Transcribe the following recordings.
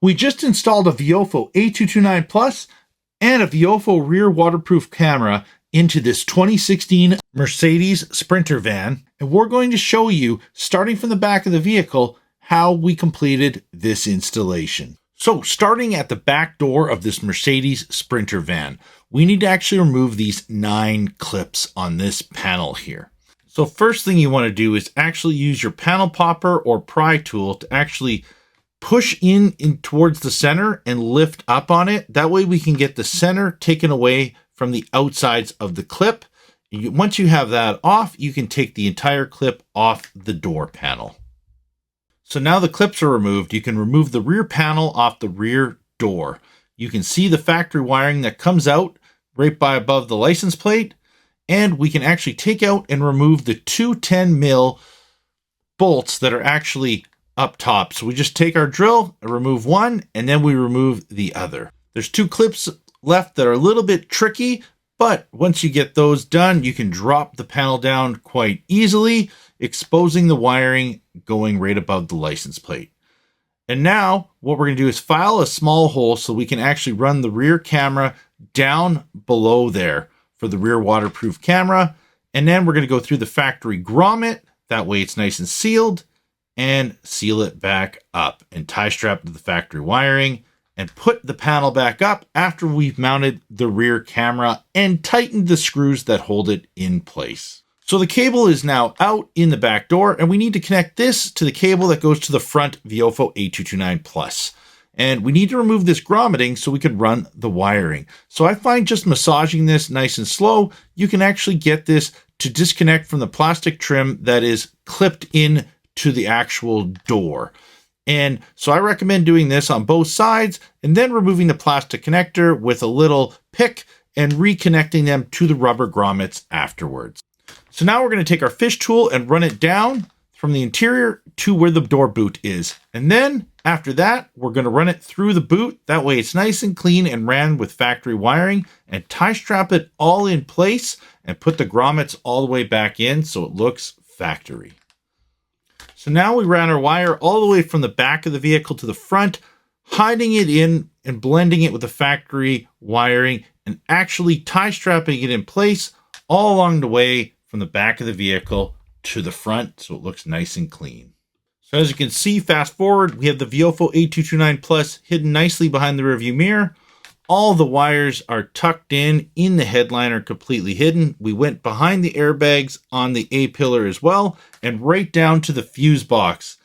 We just installed a Viofo A229 Plus and a Viofo rear waterproof camera into this 2016 Mercedes Sprinter van, and we're going to show you, starting from the back of the vehicle, how we completed this installation. So starting at the back door of this Mercedes Sprinter van, we need to actually remove these 9 clips on this panel here. So first thing you want to do is actually use your panel popper or pry tool to actually push in towards the center and lift up on it. That way we can get the center taken away from the outsides of the clip. Once you have that off, you can take the entire clip off the door panel. So now the clips are removed, you can remove the rear panel off the rear door. You can see the factory wiring that comes out right by above the license plate. And we can actually take out and remove the 2 10mm bolts that are actually up top. So we just take our drill and remove one, and then we remove the other. There's 2 clips left that are a little bit tricky, but once you get those done, you can drop the panel down quite easily, exposing the wiring going right above the license plate. And now what we're going to do is file a small hole so we can actually run the rear camera down below there for the rear waterproof camera. And then we're going to go through the factory grommet. That way it's nice and sealed, and seal it back up and tie strap to the factory wiring and put the panel back up after we've mounted the rear camera and tightened the screws that hold it in place. So the cable is now out in the back door, and we need to connect this to the cable that goes to the front Viofo A229 Plus. And we need to remove this grommeting so we could run the wiring. So I find just massaging this nice and slow, you can actually get this to disconnect from the plastic trim that is clipped in to the actual door. And so I recommend doing this on both sides and then removing the plastic connector with a little pick and reconnecting them to the rubber grommets afterwards. So now we're going to take our fish tool and run it down from the interior to where the door boot is. And then after that, we're going to run it through the boot. That way it's nice and clean and ran with factory wiring, and tie strap it all in place and put the grommets all the way back in so it looks factory. So now we ran our wire all the way from the back of the vehicle to the front, hiding it in and blending it with the factory wiring and actually tie strapping it in place all along the way from the back of the vehicle to the front so it looks nice and clean. So as you can see, fast forward, we have the Viofo A229 Plus hidden nicely behind the rearview mirror. All the wires are tucked in the headliner, completely hidden. We went behind the airbags on the A-pillar as well, and right down to the fuse box.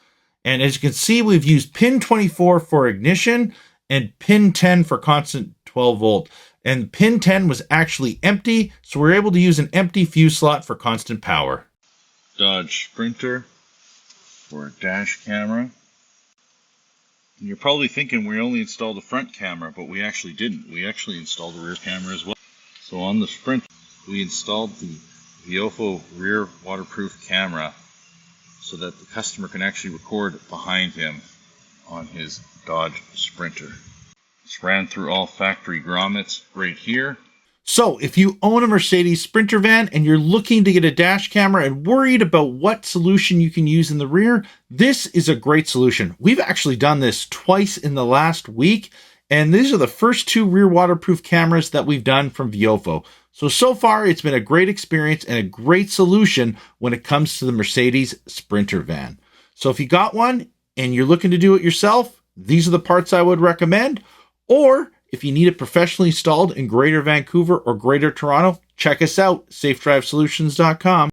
And as you can see, we've used pin 24 for ignition and pin 10 for constant 12 volt. And pin 10 was actually empty, so we're able to use an empty fuse slot for constant power. Dodge Sprinter for a dash camera. And you're probably thinking we only installed the front camera, but we actually didn't. We actually installed the rear camera as well. So on the Sprinter, we installed the Viofo rear waterproof camera so that the customer can actually record behind him on his Dodge Sprinter. It's ran through all factory grommets right here. So if you own a Mercedes Sprinter van and you're looking to get a dash camera and worried about what solution you can use in the rear, this is a great solution. We've actually done this twice in the last week, and these are the first 2 rear waterproof cameras that we've done from Viofo. So far it's been a great experience and a great solution when it comes to the Mercedes Sprinter van. So if you got one and you're looking to do it yourself, these are the parts I would recommend. Or if you need it professionally installed in Greater Vancouver or Greater Toronto, check us out, safedrivesolutions.com.